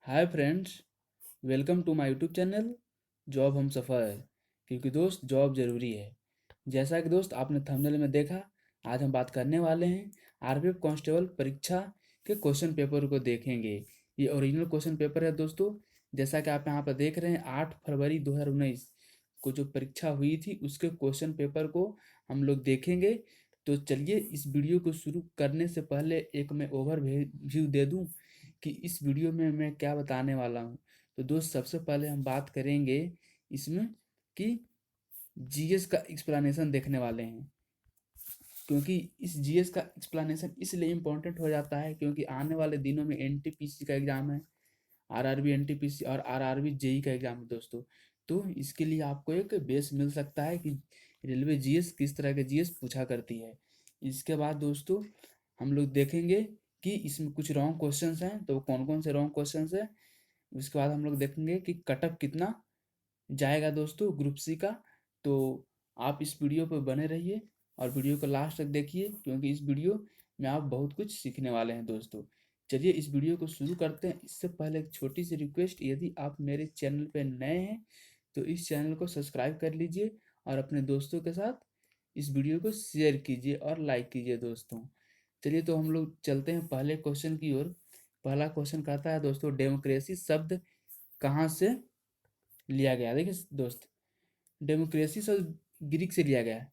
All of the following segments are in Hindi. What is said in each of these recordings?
Hi friends, welcome to my YouTube channel job हम सफ़र। क्योंकि दोस्त जॉब ज़रूरी है। जैसा कि दोस्त आपने थंबनेल में देखा, आज हम बात करने वाले हैं आरपीएफ कांस्टेबल परीक्षा के क्वेश्चन पेपर को देखेंगे। ये ओरिजिनल क्वेश्चन पेपर है दोस्तों। जैसा कि आप यहाँ पर देख रहे हैं, 8 फरवरी 2019 को जो परीक्षा हुई थी उसके क्वेश्चन पेपर को हम लोग देखेंगे। तो चलिए, इस वीडियो को शुरू करने से पहले एक मैं ओवरव्यू दे दूं कि इस वीडियो में मैं क्या बताने वाला हूँ। तो दोस्त, सबसे पहले हम बात करेंगे इसमें कि जीएस का एक्सप्लेनेशन देखने वाले हैं। क्योंकि इस जीएस का एक्सप्लेनेशन इसलिए इम्पोर्टेंट हो जाता है क्योंकि आने वाले दिनों में एनटीपीसी का एग्ज़ाम है, आरआरबी एनटीपीसी और आरआरबी जेई का एग्ज़ाम है दोस्तों। तो इसके लिए आपको एक बेस मिल सकता है कि रेलवे जीएस किस तरह के जीएस पूछा करती है। इसके बाद दोस्तों हम लोग देखेंगे कि इसमें कुछ रॉन्ग क्वेश्चंस हैं, तो कौन कौन से रॉन्ग क्वेश्चंस हैं। उसके बाद हम लोग देखेंगे कि कटअप कितना जाएगा दोस्तों ग्रुप सी का। तो आप इस वीडियो पर बने रहिए और वीडियो को लास्ट तक देखिए, क्योंकि इस वीडियो में आप बहुत कुछ सीखने वाले हैं दोस्तों। चलिए, इस वीडियो को शुरू करते हैं। इससे पहले एक छोटी सी रिक्वेस्ट, यदि आप मेरे चैनल पर नए हैं तो इस चैनल को सब्सक्राइब कर लीजिए और अपने दोस्तों के साथ इस वीडियो को शेयर कीजिए और लाइक कीजिए दोस्तों। चलिए, तो हम लोग चलते हैं पहले क्वेश्चन की ओर। पहला क्वेश्चन कहता है दोस्तों, डेमोक्रेसी शब्द कहाँ से लिया गया। देखिए दोस्त, डेमोक्रेसी शब्द ग्रीक से लिया गया है।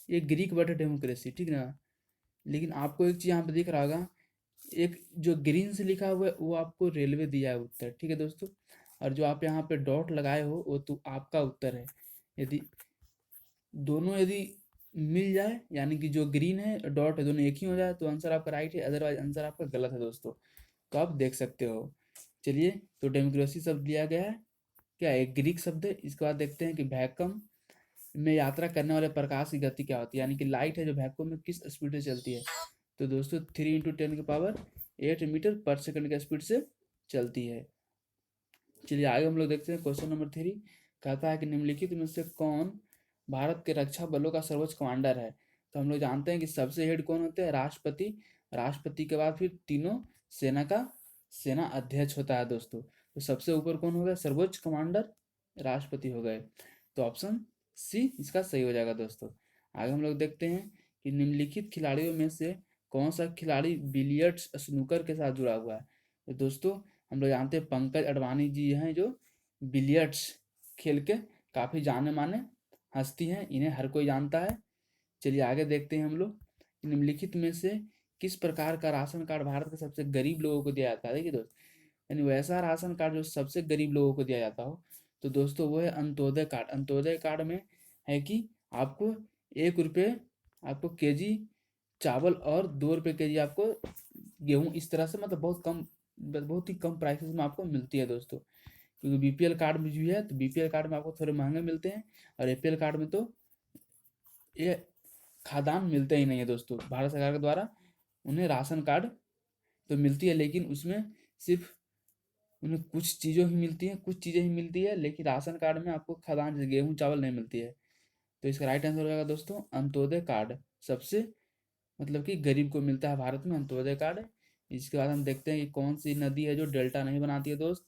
ये ग्रीक वर्ड है डेमोक्रेसी, ठीक ना। लेकिन आपको एक चीज़ यहाँ पे दिख रहा होगा, एक जो ग्रीन से लिखा हुआ है वो आपको रेलवे दिया है उत्तर, ठीक है दोस्तों। और जो आप यहाँ पे डॉट लगाए हो वो तो आपका उत्तर है। यदि दोनों यदि मिल जाए, यानी कि जो ग्रीन है डॉट है दोनों एक ही हो जाए, तो आंसर आपका राइट है, अदरवाइज आंसर आपका गलत है दोस्तों। तो आप देख सकते हो। चलिए, तो डेमोक्रेसी शब्द लिया गया है, क्या एक ग्रीक शब्द है। इसके बाद देखते हैं कि वैक्यूम में यात्रा करने वाले प्रकाश की गति क्या होती है, यानी कि लाइट है जो वैक्यूम में किस स्पीड से चलती है। तो दोस्तों 3 × 10⁸ की स्पीड से चलती है। चलिए आगे हम लोग देखते हैं क्वेश्चन नंबर 3। कहता है कि निम्नलिखित में से कौन भारत के रक्षा बलों का सर्वोच्च कमांडर है। तो हम लोग जानते हैं कि सबसे हेड कौन होते हैं, राष्ट्रपति। राष्ट्रपति के बाद फिर तीनों सेना का सेना अध्यक्ष होता है दोस्तों। तो सबसे ऊपर कौन हो गया, सर्वोच्च कमांडर राष्ट्रपति हो गए। तो ऑप्शन सी इसका सही हो जाएगा दोस्तों। आगे हम लोग देखते हैं कि निम्नलिखित खिलाड़ियों में से कौन सा खिलाड़ी बिलियर्ड्स स्नूकर के साथ जुड़ा हुआ है। तो दोस्तों हम लोग जानते हैं पंकज अडवाणी जी हैं जो बिलियर्ड्स खेल के काफ़ी जाने माने हस्ती हैं, इन्हें हर कोई जानता है। चलिए आगे देखते हैं हम लोग, निम्नलिखित में से किस प्रकार का राशन कार्ड भारत के सबसे गरीब लोगों को दिया जाता है। देखिए दोस्त, यानी वैसा राशन कार्ड जो सबसे गरीब लोगों को दिया जाता हो, तो दोस्तों वो है अंत्योदय कार्ड। अंत्योदय कार्ड में है कि आपको 1 रुपये आपको केजी चावल और 2 रुपये केजी आपको गेहूँ, इस तरह से मतलब बहुत ही कम प्राइसेस में आपको मिलती है दोस्तों। क्योंकि बीपीएल कार्ड में भी है, तो बीपीएल कार्ड में आपको थोड़े महंगे मिलते हैं और एपीएल कार्ड में तो ये खाद्यान्न मिलते ही नहीं है दोस्तों। भारत सरकार के द्वारा उन्हें राशन कार्ड तो मिलती है, लेकिन उसमें सिर्फ उन्हें कुछ चीज़ों ही मिलती है, कुछ चीज़ें ही मिलती है, लेकिन राशन कार्ड में आपको खाद्यान्न जैसे गेहूँ चावल नहीं मिलती है। तो इसका राइट आंसर हो जाएगा दोस्तों अंत्योदय कार्ड। सबसे मतलब कि गरीब को मिलता है भारत में अंत्योदय कार्ड। इसके बाद हम देखते हैं कि कौन सी नदी है जो डेल्टा नहीं बनाती है दोस्त।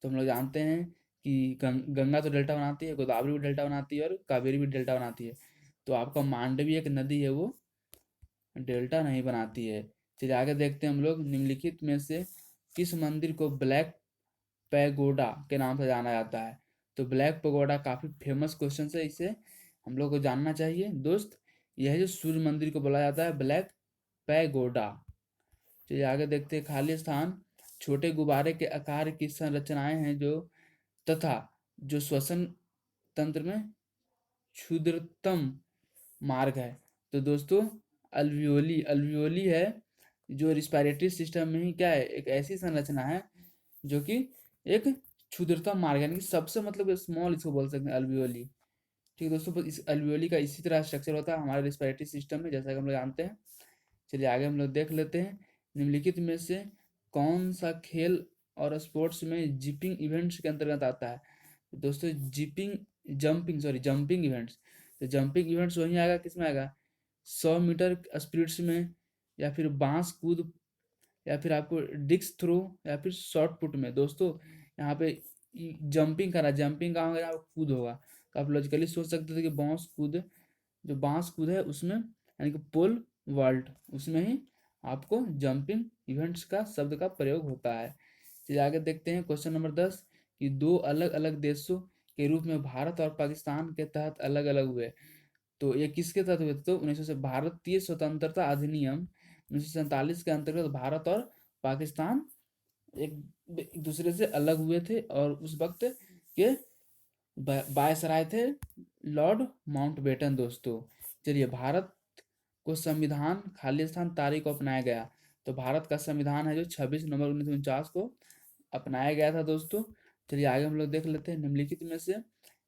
तो हम लोग जानते हैं कि गंगा तो डेल्टा बनाती है, गोदावरी भी डेल्टा बनाती है और कावेरी भी डेल्टा बनाती है। तो आपका मांडवी एक नदी है, वो डेल्टा नहीं बनाती है। चलिए आगे देखते हैं हम लोग, निम्नलिखित में से किस मंदिर को ब्लैक पैगोडा के नाम से जाना जाता है। तो ब्लैक पैगोडा काफ़ी फेमस क्वेश्चन है, इसे हम लोग को जानना चाहिए दोस्त। यह है जो सूर्य मंदिर को बोला जाता है ब्लैक पैगोडा। चलिए आगे देखते हैं, खाली स्थान छोटे गुब्बारे के आकार की संरचनाएं हैं जो तथा जो श्वसन तंत्र में क्षुद्रतम मार्ग है। तो दोस्तों अल्वियोली अल्वियोली है जो रिस्पायरेटरी सिस्टम में ही क्या है, एक ऐसी संरचना है जो कि एक क्षुद्रतम मार्ग है, यानी कि सबसे मतलब स्मॉल इसको बोल सकते हैं अल्वियोली। ठीक है दोस्तों, बस इस अल्वियोली का इसी तरह स्ट्रक्चर होता है हमारे रिस्पायरेटरी सिस्टम में, जैसा कि हम लोग जानते हैं। चलिए आगे हम लोग देख लेते हैं, निम्नलिखित में से कौन सा खेल और स्पोर्ट्स में जिपिंग इवेंट्स के अंतर्गत आता है। तो दोस्तों जंपिंग इवेंट्स। तो जंपिंग इवेंट्स वहीं आएगा, किस में आएगा, 100 मीटर स्पीड्स में, या फिर बांस कूद या फिर आपको डिस्क थ्रो या फिर शॉर्ट पुट में दोस्तों यहाँ पे जंपिंग करा, जंपिंग कहाँ होगा, कूद होगा। तो आप लॉजिकली सोच सकते थे कि बांस कूद है उसमें, यानी कि पोल वॉल्ट, उसमें ही आपको जंपिंग इवेंट्स का शब्द का प्रयोग होता है। चलिए आगे देखते हैं क्वेश्चन नंबर 10 कि दो अलग अलग देशों के रूप में भारत और पाकिस्तान के तहत अलग अलग हुए। तो ये किसके तहत हुए? तो 1900 से भारतीय स्वतंत्रता अधिनियम 1947 के अंतर्गत भारत और पाकिस्तान एक एक दूसरे से अलग हुए थे, और उस वक्त के वायसराय थे लॉर्ड माउंटबेटन दोस्तों। चलिए भारत को संविधान खालिस्तान तारीख को अपनाया गया। तो भारत का संविधान है जो 26 नवंबर 1949 को अपनाया गया था दोस्तों। चलिए आगे हम लोग देख लेते हैं निम्नलिखित में से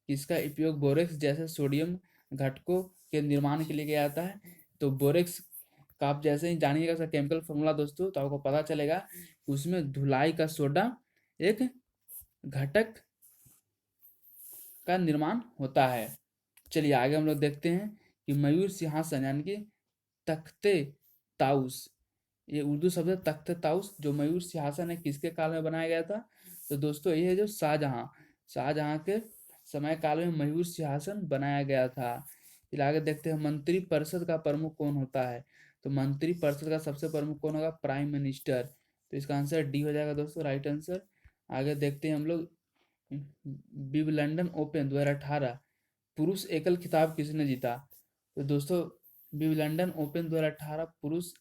इसका उपयोग बोरेक्स जैसे सोडियम घटकों के निर्माण के लिए किया जाता है। तो बोरेक्स का आप जैसे ही जानिएगा उसका केमिकल फॉर्मूला दोस्तों, तो आपको पता चलेगा कि उसमें धुलाई का सोडा एक घटक का निर्माण होता है। चलिए आगे हम लोग देखते हैं कि मयूर सिंहासन यानी कि तख्ते ताउस, ये उर्दू शब्द है तख्ते ताउस, जो मयूर सिंहासन है किसके काल में बनाया गया था? तो दोस्तों ये है जो शाहजहां के समय काल में मयूर सिंहासन बनाया गया था। फिर आगे देखते हैं मंत्री परिषद का प्रमुख कौन होता है? तो मंत्री परिषद का सबसे प्रमुख कौन होगा? Prime minister. तो इसका आंसर डी हो जाएगा दोस्तों, राइट आंसर। आगे देखते हैं हम लोग विंबलडन ओपन 2018 पुरुष एकल खिताब किसने जीता? तो दोस्तों विंबलडन ओपन 2018 पुरुष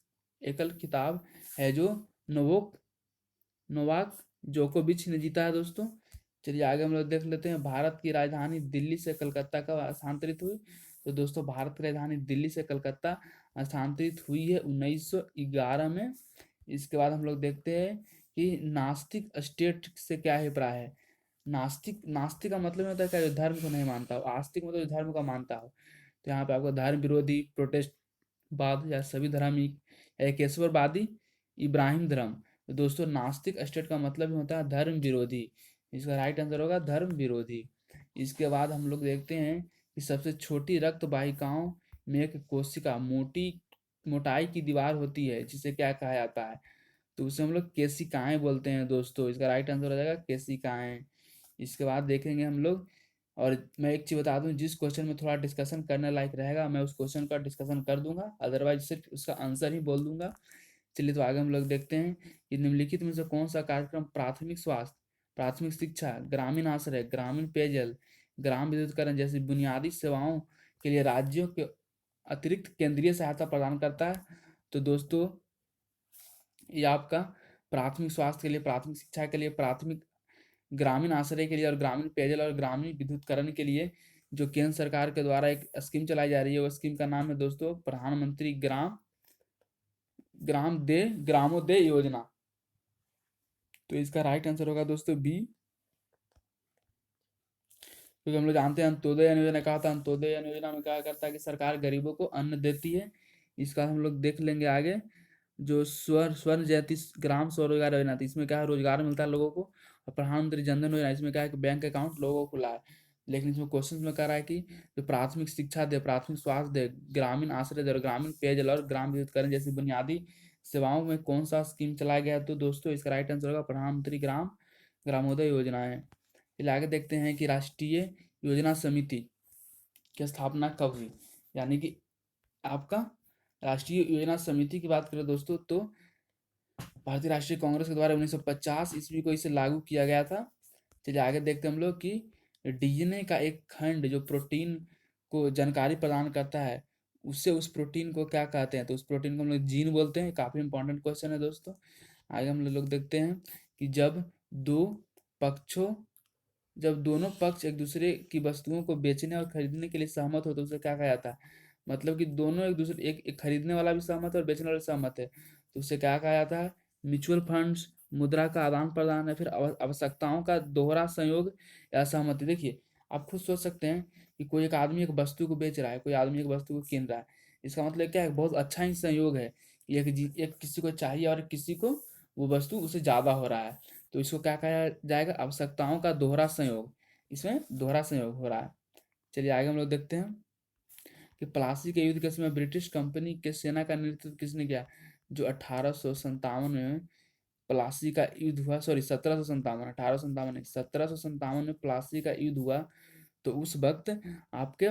एकल खिताब है जो नोवोक नोवाक जोकोविच ने जीता है दोस्तों। चलिए आगे हम लोग देख लेते हैं भारत की राजधानी दिल्ली से कलकत्ता कब स्थानांतरित हुई? तो दोस्तों भारत की राजधानी दिल्ली से कलकत्ता स्थानांतरित हुई है 1911 में। इसके बाद हम लोग देखते हैं कि नास्तिक स्टेट से क्या अभिप्राय है? नास्तिक नास्तिक का मतलब होता है क्या? जो धर्म को नहीं मानता हो। आस्तिक मतलब जो धर्म का मानता हो। तो यहाँ पे आपको धर्म विरोधी प्रोटेस्ट बाद या सभी धार्मिक एकेश्वरवादी इब्राहिम धर्म। तो दोस्तों नास्तिक स्टेट का मतलब ही होता है धर्म विरोधी। इसका राइट आंसर होगा धर्म विरोधी। इसके बाद हम लोग देखते हैं कि सबसे छोटी रक्त वाहिकाओं में एक कोशिका मोटाई की दीवार होती है जिसे क्या कहा जाता है? तो उसे हम लोग केशिकाएं बोलते हैं दोस्तों। इसका राइट आंसर हो जाएगा केशिकाएं। इसके बाद देखेंगे हम लोग, और मैं एक चीज़ बता दूं, जिस क्वेश्चन में थोड़ा डिस्कशन करने लायक रहेगा मैं उस क्वेश्चन का डिस्कशन कर दूंगा, अदरवाइज सिर्फ उसका आंसर ही बोल दूंगा। चलिए तो आगे हम लोग देखते हैं कि निम्नलिखित में से कौन सा कार्यक्रम प्राथमिक स्वास्थ्य, प्राथमिक शिक्षा, ग्रामीण आश्रय, ग्रामीण पेयजल, ग्राम विद्युतीकरण जैसी बुनियादी सेवाओं के लिए राज्यों के अतिरिक्त केंद्रीय सहायता प्रदान करता है? तो दोस्तों ये आपका प्राथमिक स्वास्थ्य के लिए, प्राथमिक शिक्षा के लिए, प्राथमिक ग्रामीण आश्रय के लिए और ग्रामीण पेयजल और ग्रामीण विद्युतीकरण के लिए जो केंद्र सरकार के द्वारा एक स्कीम चलाई जा रही है, वो स्कीम का नाम है दोस्तों प्रधानमंत्री ग्रामोदय योजना। तो इसका राइट आंसर होगा दोस्तों बी। क्योंकि हम लोग जानते हैं अंत्योदय योजना कहा था, अंत्योदय योजना में क्या करता है कि सरकार गरीबों को अन्न देती है। इसका हम लोग देख लेंगे आगे। जो स्वर्ण जयंती ग्राम स्वरोजगार योजना थी, इसमें क्या है रोजगार मिलता है लोगों को। और प्रधानमंत्री जनधन योजना, इसमें क्या है कि बैंक अकाउंट लोगों को खुला है। लेकिन इसमें क्वेश्चन में कह रहा है कि जो प्राथमिक शिक्षा दे, प्राथमिक स्वास्थ्य दे, ग्रामीण आश्रय दे और ग्रामीण पेयजल और ग्राम विद्युतीकरण जैसी बुनियादी सेवाओं में कौन सा स्कीम चलाया गया? तो दोस्तों इसका राइट आंसर होगा प्रधानमंत्री ग्रामोदय योजना है। फिर आगे देखते हैं कि राष्ट्रीय योजना समिति की स्थापना कब हुई? यानी कि आपका राष्ट्रीय योजना समिति की बात करें दोस्तों, तो भारतीय राष्ट्रीय कांग्रेस के द्वारा 1950 ईस्वी को इसे लागू किया गया था। चलिए आगे देखते हैं हम लोग कि डीएनए का एक खंड जो प्रोटीन को जानकारी प्रदान करता है, उससे उस प्रोटीन को क्या कहते हैं? तो उस प्रोटीन को हम लोग जीन बोलते हैं। काफी इंपॉर्टेंट क्वेश्चन है दोस्तों। आगे हम लोग देखते हैं कि दो पक्षों जब दोनों पक्ष एक दूसरे की वस्तुओं को बेचने और खरीदने के लिए सहमत हो तो उसे क्या कहा जाता है? मतलब कि दोनों एक दूसरे एक खरीदने वाला भी सहमत है और बेचने वाला भी सहमत है, तो उसे क्या कहा जाता है? म्यूचुअल फंड्स, मुद्रा का आदान प्रदान, या फिर आवश्यकताओं का दोहरा संयोग या सहमति। देखिए आप खुद सोच सकते हैं कि कोई एक आदमी एक वस्तु को बेच रहा है, कोई आदमी एक वस्तु को कीन रहा है। इसका मतलब क्या है? बहुत अच्छा ही संयोग है। एक किसी को चाहिए और किसी को वो वस्तु उसे ज्यादा हो रहा है, तो इसको क्या कहा जाएगा? आवश्यकताओं का दोहरा संयोग। इसमें दोहरा संयोग हो रहा है। चलिए आगे हम लोग देखते हैं कि प्लासी के युद्ध के समय ब्रिटिश कंपनी के सेना का नेतृत्व किसने किया? जो 1857 में प्लासी का युद्ध हुआ, सॉरी 1757, 1857 नहीं, 1757 में प्लासी का युद्ध हुआ। तो उस वक्त आपके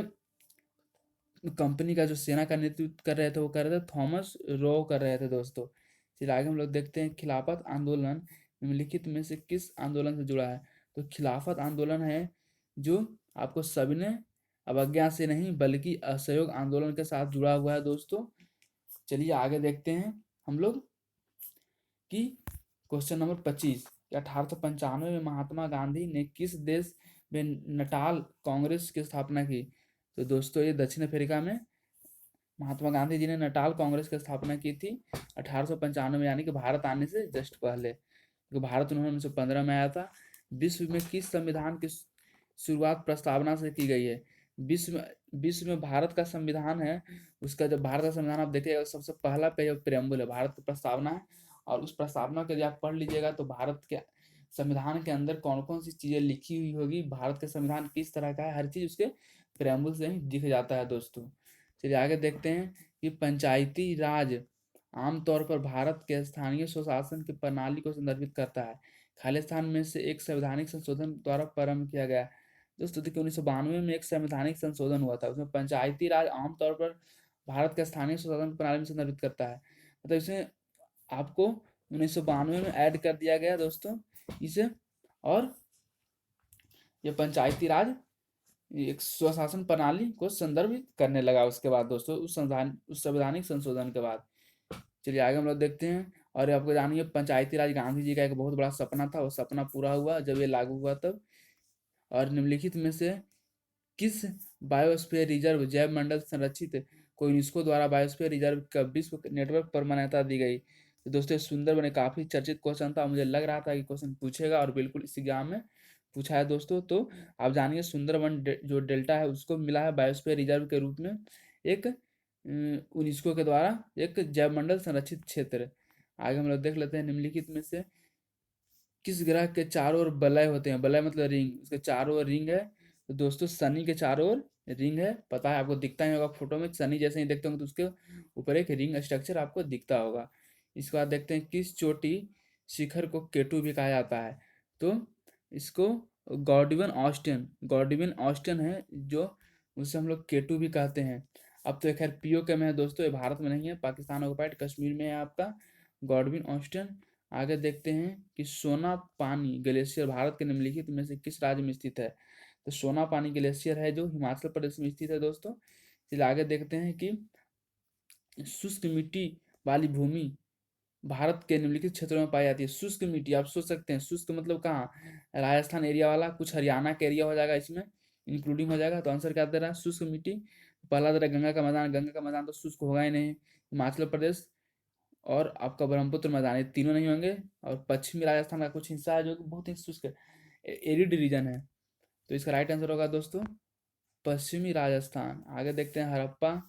कंपनी का जो सेना का नेतृत्व कर रहे थे वो कर रहे थे थॉमस रो कर रहे थे दोस्तों। फिर आगे हम लोग देखते हैं खिलाफत आंदोलन निम्नलिखित में से किस आंदोलन से जुड़ा है। तो खिलाफत आंदोलन है जो आपको सविनय अवज्ञा से नहीं बल्कि असहयोग आंदोलन के साथ जुड़ा हुआ है दोस्तों। चलिए आगे देखते हैं हम लोग कि क्वेश्चन नंबर 25, 1895 में महात्मा गांधी ने किस देश में नटाल कांग्रेस की स्थापना की। तो दोस्तों ये दक्षिण अफ्रीका में महात्मा गांधी जी ने नटाल कांग्रेस की स्थापना की थी 1895 में, यानी कि भारत आने से जस्ट पहले, क्योंकि भारत उन्होंने 1915 में आया था। विश्व में किस संविधान की शुरुआत प्रस्तावना से की गई है। विश्व में भारत का संविधान है, उसका जब भारत का संविधान आप देखिएगा सबसे पहला पेज प्रेम्बुल है, भारत की प्रस्तावना है। और उस प्रस्तावना को यदि आप पढ़ लीजिएगा तो भारत के संविधान के अंदर कौन कौन सी चीजें लिखी हुई होगी, भारत का संविधान किस तरह का है, हर चीज उसके प्रेम्बुल से ही दिख जाता है दोस्तों। चलिए आगे देखते हैं कि पंचायती राज आमतौर पर भारत के स्थानीय स्वशासन की प्रणाली को संदर्भित करता है। खालिस्तान में से एक संवैधानिक संशोधन द्वारा प्रारंभ किया गया। दोस्तों देखिए 1992 में एक संवैधानिक संशोधन हुआ था, उसमें पंचायती राज आमतौर पर भारत के स्थानीय स्वशासन प्रणाली में संदर्भित करता है। मतलब इसमें आपको 1992 में ऐड कर दिया गया दोस्तों इसे, और ये पंचायती राज एक स्वशासन प्रणाली को संदर्भित करने लगा उसके बाद दोस्तों, उस संवैधानिक संशोधन के बाद। चलिए आगे हम लोग देखते हैं। और आपको जानिए पंचायती राज गांधी जी का एक बहुत बड़ा सपना था, वो सपना पूरा हुआ जब ये लागू हुआ तब। और निम्नलिखित में से किस बायोस्फीयर रिजर्व जैव मंडल संरक्षित को यूनेस्को द्वारा बायोस्फीयर रिजर्व का विश्व नेटवर्क पर मान्यता दी गई। तो दोस्तों सुंदरबन ने काफी चर्चित क्वेश्चन था, मुझे लग रहा था कि क्वेश्चन पूछेगा और बिल्कुल इस एग्जाम में पूछा है दोस्तों। तो आप जानिए सुंदरबन जो डेल्टा है उसको मिला है बायोस्फीयर रिजर्व के रूप में एक यूनेस्को के द्वारा एक जैव मंडल संरक्षित क्षेत्र। आगे हम लोग देख लेते हैं निम्नलिखित में से किस ग्रह के चारों ओर वलय होते हैं। वलय मतलब रिंग, उसके चारों ओर रिंग है। तो दोस्तों शनि के चारों ओर रिंग है, पता है आपको, दिखता ही होगा फोटो में, शनि जैसे ही देखते होंगे तो उसके ऊपर एक रिंग स्ट्रक्चर आपको दिखता होगा। इसके बाद देखते हैं किस चोटी शिखर को केटू भी कहा जाता है। तो इसको गॉडविन ऑस्टिन है जो, उसे हम लोग केटू भी कहते हैं। अब तो खैर पीओके में है दोस्तों, ये भारत में नहीं है, पाकिस्तान ऑक्युपाइड कश्मीर में है आपका गॉडविन ऑस्टिन। आगे देखते हैं कि सोना पानी ग्लेशियर भारत के निम्नलिखित में से किस राज्य में स्थित है। तो सोना पानी ग्लेशियर है जो हिमाचल प्रदेश में स्थित है दोस्तों। फिर आगे देखते हैं कि शुष्क मिट्टी वाली भूमि भारत के निम्नलिखित क्षेत्रों में पाई जाती है। शुष्क मिट्टी, आप सोच सकते हैं शुष्क मतलब कहाँ, राजस्थान एरिया वाला, कुछ हरियाणा का एरिया हो जाएगा इसमें इंक्लूडिंग हो जाएगा। तो आंसर क्या दे रहा है, शुष्क मिट्टी। पहला दे रहा है गंगा का मैदान, गंगा का मैदान तो शुष्क होगा ही नहीं। हिमाचल प्रदेश और आपका ब्रह्मपुत्र मैदान, ये तीनों नहीं होंगे। और पश्चिमी राजस्थान का कुछ हिस्सा है जो कि बहुत ही शुष्क एरिड रीजन है। तो इसका राइट आंसर होगा दोस्तों पश्चिमी राजस्थान। आगे देखते हैं हड़प्पा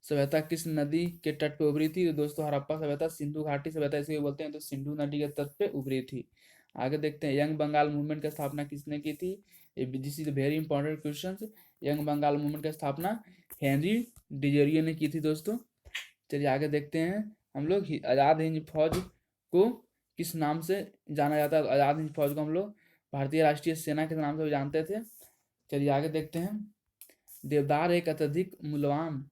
सभ्यता किस नदी के तट पे उभरी थी। तो दोस्तों हड़प्पा सभ्यता सिंधु घाटी सभ्यता इसलिए बोलते हैं, तो सिंधु नदी के तट पे उभरी थी। आगे देखते हैं यंग बंगाल मूवमेंट की स्थापना किसने की थी। This is very important question. Young Bengal movement की स्थापना हेनरी डिजेरियो ने की थी दोस्तों। चलिए आगे देखते हैं हम लोग आज़ाद हिंद फौज को किस नाम से जाना जाता है। तो आज़ाद हिंद फौज को हम लोग भारतीय राष्ट्रीय सेना के नाम से भी जानते थे। चलिए आगे देखते हैं देवदार एक अत्यधिक मूल्यवान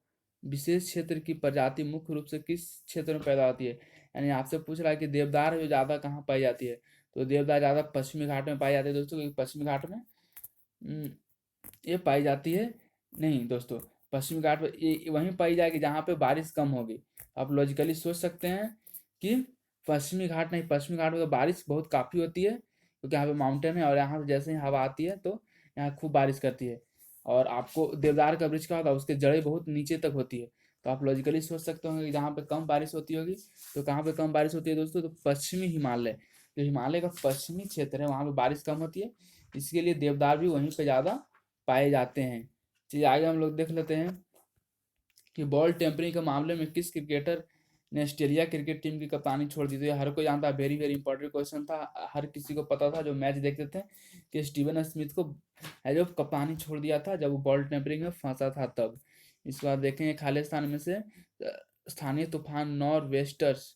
विशेष क्षेत्र की प्रजाति मुख्य रूप से किस क्षेत्र में पैदा होती है। यानी आपसे पूछ रहा है कि देवदार जो ज़्यादा कहाँ पाई जाती है। तो देवदार ज़्यादा पश्चिमी घाट में पाई जाती है दोस्तों, क्योंकि पश्चिमी घाट में ये पाई जाती है। नहीं दोस्तों, पश्चिमी घाट पर ये वहीं पाई जाएगी जहाँ पे बारिश कम होगी। आप लॉजिकली सोच सकते हैं कि पश्चिमी घाट नहीं, पश्चिमी घाट में तो बारिश बहुत काफ़ी होती है क्योंकि यहाँ पे माउंटेन है और यहाँ से जैसे ही हवा आती है तो यहाँ खूब बारिश करती है। और आपको देवदार का वृक्ष का होता है उसके जड़ें बहुत नीचे तक होती है। तो आप लॉजिकली सोच सकते होंगे कि जहाँ पे कम बारिश होती होगी। तो कहाँ पे कम बारिश होती है दोस्तों, तो पश्चिमी हिमालय, जो हिमालय का पश्चिमी क्षेत्र है वहाँ पे बारिश कम होती है, इसके लिए देवदार भी वहीं पे ज़्यादा पाए जाते हैं। चलिए आगे हम लोग देख लेते हैं कि बॉल टेम्परिंग के मामले में किस क्रिकेटर ने ऑस्ट्रेलिया क्रिकेट टीम की कप्तानी छोड़ दी थी। हर कोई जानता है, वेरी वेरी इंपॉर्टेंट क्वेश्चन था, हर किसी को पता था जो मैच देखते थे कि स्टीवन स्मिथ को जो कप्तानी छोड़ दिया था जब वो बॉल टेम्परिंग में फंसा था तब। इसके बाद देखेंगे खालिस्तान में से स्थानीय तूफान नॉर वेस्टर्स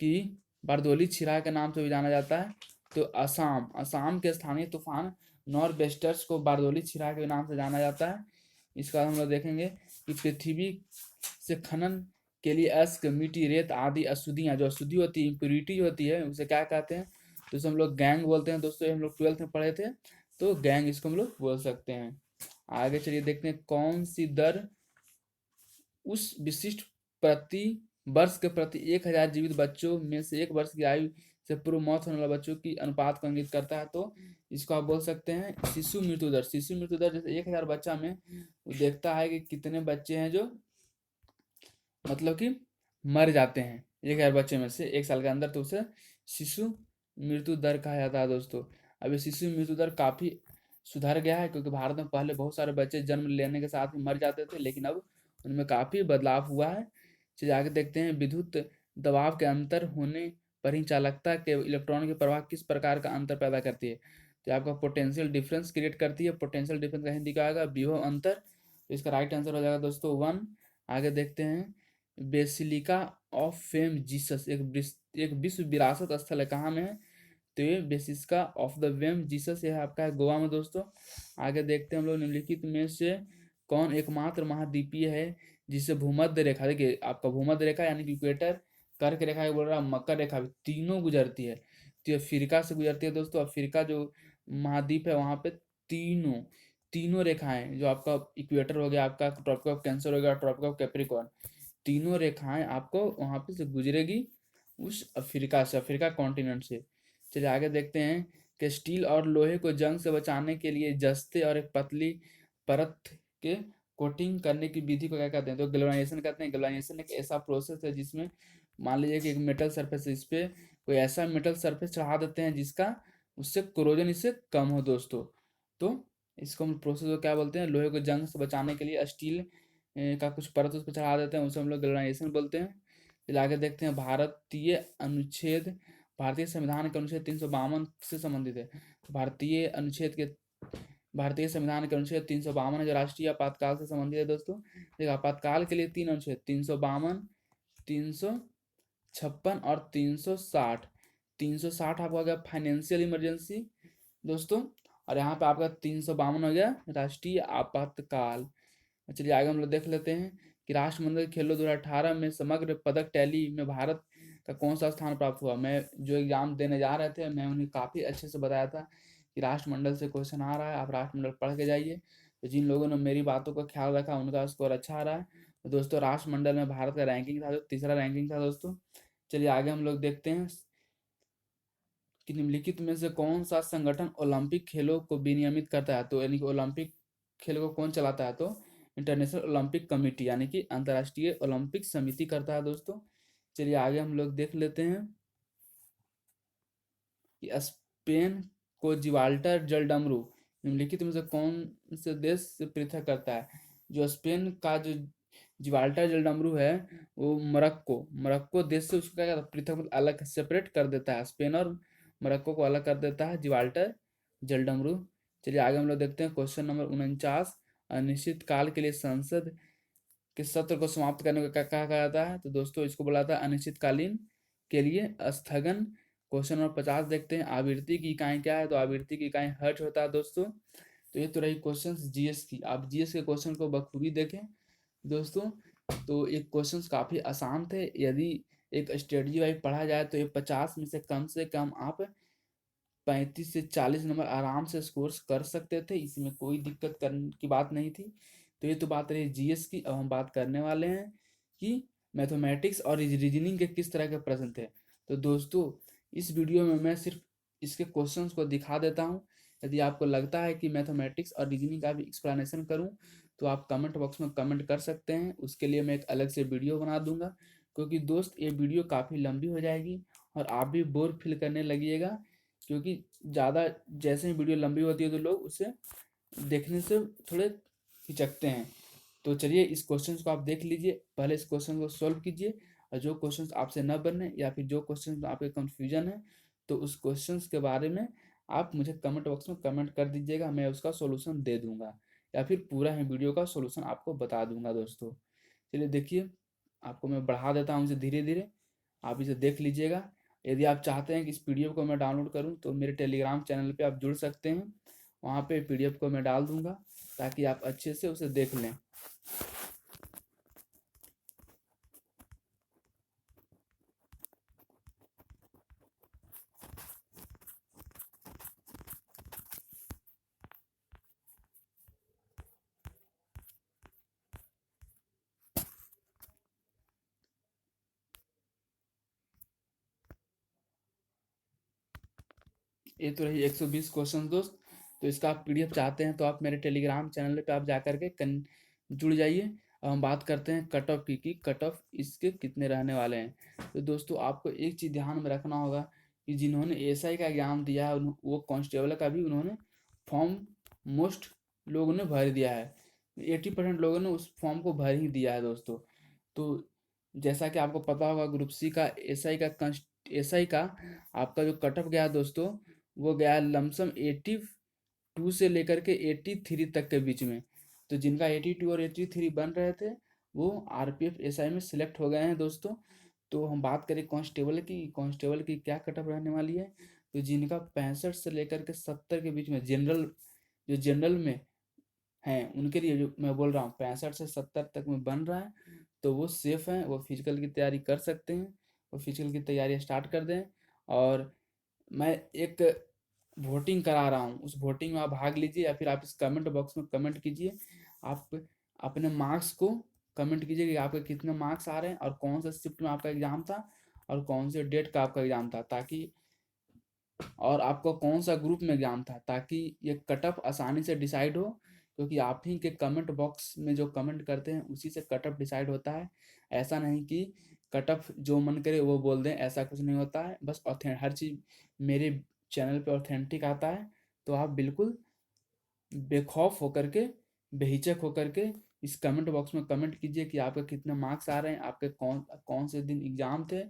की बारदोली छिरा के नाम से भी जाना जाता है। तो असम के स्थानीय तूफान नॉर वेस्टर्स को बारदोली छिरा के नाम से जाना जाता है। इसका हम लोग देखेंगे कि पृथ्वी से खनन के लिए अश्क मिट्टी रेत आदि अशुद्धियाँ, जो अशुद्धि होती है इम्प्योरिटी होती है, उसे क्या कहते हैं, तो उसे हम लोग गैंग बोलते हैं दोस्तों। हम लोग 12th में पढ़े थे, तो गैंग इसको हम लोग बोल सकते हैं। आगे चलिए देखते हैं कौन सी दर उस विशिष्ट प्रति वर्ष के प्रति 1000 जीवित बच्चों में से 1 वर्ष की आयु से पूर्व मौत होने वाले बच्चों की अनुपात को इंगित करता है। तो इसको आप बोल सकते हैं शिशु मृत्यु दर। शिशु मृत्यु दर जैसे 1000 बच्चा में वो देखता है कि कितने बच्चे हैं जो मतलब कि मर जाते हैं 1000 बच्चे में से 1 साल के अंदर, तो उसे शिशु मृत्यु दर कहा जाता है दोस्तों। अभी शिशु मृत्यु दर काफ़ी सुधर गया है, क्योंकि भारत में पहले बहुत सारे बच्चे जन्म लेने के साथ ही मर जाते थे, लेकिन अब उनमें काफ़ी बदलाव हुआ है। चलिए आगे देखते हैं विद्युत दबाव के अंतर होने पर ही चालकता के इलेक्ट्रॉन के प्रवाह किस प्रकार का अंतर पैदा करती है। तो आपका पोटेंशियल डिफरेंस क्रिएट करती है। पोटेंशियल डिफरेंस का हिंदी क्या होगा, विभव अंतर। तो इसका राइट आंसर हो जाएगा दोस्तों 1। आगे देखते हैं बेसिलिका ऑफ फेम जीसस एक विश्व विरासत स्थल है, कहाँ में है, तो ये बेसिलिका ऑफ द वेम जीसस, यह आपका है गोवा में दोस्तों। आगे देखते हैं हम लोग निम्नलिखित में से कौन एकमात्र महाद्वीपीय है जिसे भूमध्य रेखा, देखिए आपका भूमध्य रेखा यानी कि इक्वेटर, कर्क रेखा बोल रहा, मकर रेखा भी तीनों गुजरती है। तो ये अफ्रीका से गुजरती है दोस्तों। अफ्रीका जो महाद्वीप है वहाँ पे तीनों तीनों रेखाएं, जो आपका इक्वेटर हो गया, आपका ट्रॉपिक ऑफ कैंसर हो गया, ट्रॉपिक ऑफ कैप्रिकॉर्न, तीनों रेखाएं आपको वहाँ पे से गुजरेगी उस अफ्रीका से, अफ्रीका कॉन्टिनेंट से। चलिए आगे देखते हैं कि स्टील और लोहे को जंग से बचाने के लिए जस्ते और एक पतली परत के कोटिंग करने की विधि को क्या कहते हैं, तो गैल्वेनाइजेशन कहते हैं। गैल्वेनाइजेशन एक ऐसा प्रोसेस है जिसमें मान लीजिए कि एक मेटल सरफेस है, इस पे कोई ऐसा मेटल सरफेस चढ़ा देते हैं जिसका उससे कोरोजन इससे कम हो दोस्तों। तो इसको हम प्रोसेस को क्या बोलते हैं, लोहे को जंग से बचाने के लिए स्टील का कुछ परत उस पर चढ़ा देते हैं, उसे हम लोग गैल्वेनाइजेशन बोलते हैं। फिर आगे देखते हैं भारतीय संविधान के अनुच्छेद 352 से संबंधित है। भारतीय संविधान के अनुच्छेद 352 है जो राष्ट्रीय आपातकाल से संबंधित है दोस्तों। देखिए आपातकाल के लिए 3 अनुच्छेद 352, 356 और 360। 360 आपका हो गया फाइनेंशियल इमरजेंसी दोस्तों, और यहाँ पे आपका 352 हो गया राष्ट्रीय आपातकाल। चलिए आगे हम लोग देख लेते हैं कि राष्ट्रमंडल खेलों 2018 में समग्र पदक टैली में भारत का कौन सा स्थान प्राप्त हुआ। मैं जो एग्जाम देने जा रहे थे मैं उन्हें काफ़ी अच्छे से बताया था कि राष्ट्रमंडल से क्वेश्चन आ रहा है, आप राष्ट्रमंडल पढ़ के जाइए। तो जिन लोगों ने मेरी बातों का ख्याल रखा उनका स्कोर अच्छा आ रहा है। तो दोस्तों राष्ट्रमंडल में भारत का रैंकिंग था जो 3रा रैंकिंग था दोस्तों। चलिए आगे हम लोग देखते हैं कि निम्नलिखित में से कौन सा संगठन ओलंपिक खेलों को विनियमित करता है, तो यानी कि ओलंपिक खेलों को कौन चलाता है, तो इंटरनेशनल ओलंपिक कमेटी यानी कि अंतर्राष्ट्रीय ओलंपिक समिति करता है दोस्तों। चलिए आगे हम लोग देख लेते हैं कि स्पेन को जिब्राल्टर जलडमरू निम्नलिखित में से कौन से देश से पृथक करता है। जो स्पेन का जो जिब्राल्टर जलडमरू है वो मोरक्को देश से उसको क्या कहता है, पृथक मतलब अलग सेपरेट कर देता है। स्पेन और मोरक्को को अलग कर देता है जिब्राल्टर जलडमरू। चलिए आगे हम लोग देखते हैं क्वेश्चन नंबर 49। अनिश्चित काल के लिए संसद के सत्र को समाप्त करने को क्या कहा जाता है, तो दोस्तों इसको बोला जाता है अनिश्चितकालीन के लिए स्थगन। क्वेश्चन नंबर 50 देखते हैं आवृत्ति की इकाई क्या है, तो आवृत्ति की इकाई हर्ट्ज होता है दोस्तों। तो ये तो रही क्वेश्चन जीएस की। आप जीएस के क्वेश्चन को बखूबी देखें दोस्तों, तो एक क्वेश्चन काफ़ी आसान थे। यदि एक स्ट्रेटजी वाइज पढ़ा जाए तो ये 50 में से कम आप 35 से 40 नंबर आराम से स्कोर कर सकते थे, इसमें कोई दिक्कत करने की बात नहीं थी। तो ये तो बात रही जीएस की। अब हम बात करने वाले हैं कि मैथमेटिक्स और रीजनिंग के किस तरह के प्रश्न थे। तो दोस्तों इस वीडियो में मैं सिर्फ इसके क्वेश्चंस को दिखा देता हूँ। यदि आपको लगता है कि मैथमेटिक्स और रीजनिंग का भी एक्सप्लेनेशन करूँ तो आप कमेंट बॉक्स में कमेंट कर सकते हैं, उसके लिए मैं एक अलग से वीडियो बना दूंगा। क्योंकि दोस्त ये वीडियो काफ़ी लंबी हो जाएगी और आप भी बोर फील करने लगिएगा, क्योंकि ज़्यादा जैसे ही वीडियो लंबी होती है तो लोग उसे देखने से थोड़े हिचकते हैं। तो चलिए इस क्वेश्चन को आप देख लीजिए, पहले इस क्वेश्चन को सॉल्व कीजिए, और जो क्वेश्चन आपसे न बने या फिर जो क्वेश्चन आपके कन्फ्यूजन है तो उस क्वेश्चन के बारे में आप मुझे कमेंट बॉक्स में कमेंट कर दीजिएगा, मैं उसका सोल्यूशन दे दूंगा या फिर पूरा ही वीडियो का सोल्यूशन आपको बता दूंगा दोस्तों। चलिए देखिए आपको मैं बढ़ा देता हूँ इसे धीरे धीरे, आप इसे देख लीजिएगा। यदि आप चाहते हैं कि इस पीडीएफ को मैं डाउनलोड करूं तो मेरे टेलीग्राम चैनल पे आप जुड़ सकते हैं, वहाँ पे पीडीएफ को मैं डाल दूंगा ताकि आप अच्छे से उसे देख लें। ये तो रही 120 क्वेश्चन दोस्त। तो इसका आप पीडीएफ चाहते हैं तो आप मेरे टेलीग्राम चैनल पे आप जा करके जुड़ जाइए। अब हम बात करते हैं कट ऑफ की कि कट ऑफ इसके कितने रहने वाले हैं। तो दोस्तों आपको एक चीज़ ध्यान में रखना होगा कि जिन्होंने एसआई का एग्ज़ाम दिया है वो कांस्टेबल का भी उन्होंने फॉर्म मोस्ट लोगों ने भर दिया है। 80% लोगों ने उस फॉर्म को भर ही दिया है दोस्तों। तो जैसा कि आपको पता होगा ग्रुप सी का एसआई का आपका जो कट ऑफ गया है दोस्तों, वो गया है लमसम 82 से लेकर के 83 तक के बीच में। तो जिनका 82 और 83 बन रहे थे वो आरपीएफ एसआई में सिलेक्ट हो गए हैं दोस्तों। तो हम बात करें कांस्टेबल की क्या कट ऑफ रहने वाली है। तो जिनका 65 से लेकर के 70 के बीच में जनरल में हैं उनके लिए जो मैं बोल रहा हूँ 65 से 70 तक में बन रहा है, तो वो सेफ हैं, वो फिजिकल की तैयारी कर सकते हैं, वो फिजिकल की तैयारी स्टार्ट कर दें। और मैं एक वोटिंग करा रहा हूँ, उस वोटिंग में आप भाग लीजिए या फिर आप इस कमेंट बॉक्स में कमेंट कीजिए। आप अपने मार्क्स को कमेंट कीजिए कि आपके कितने मार्क्स आ रहे हैं और कौन सा शिफ्ट में आपका एग्ज़ाम था और कौन से डेट का आपका एग्ज़ाम था, ताकि और आपको कौन सा ग्रुप में एग्जाम था, ताकि ये कट ऑफ आसानी से डिसाइड हो। क्योंकि आप ही के कमेंट बॉक्स में जो कमेंट करते हैं उसी से कट ऑफ डिसाइड होता है। ऐसा नहीं कि कट ऑफ जो मन करे वो बोल दें, ऐसा कुछ नहीं होता है। बस हर चीज़ मेरे चैनल पे ऑथेंटिक आता है। तो आप बिल्कुल बेखौफ होकर के, बेहिचक होकर के इस कमेंट बॉक्स में कमेंट कीजिए कि आपके कितने मार्क्स आ रहे हैं, आपके कौन कौन से दिन एग्ज़ाम थे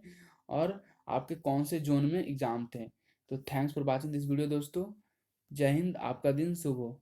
और आपके कौन से जोन में एग्ज़ाम थे। तो thanks for watching this video दोस्तों। जय हिंद, आपका दिन शुभ हो।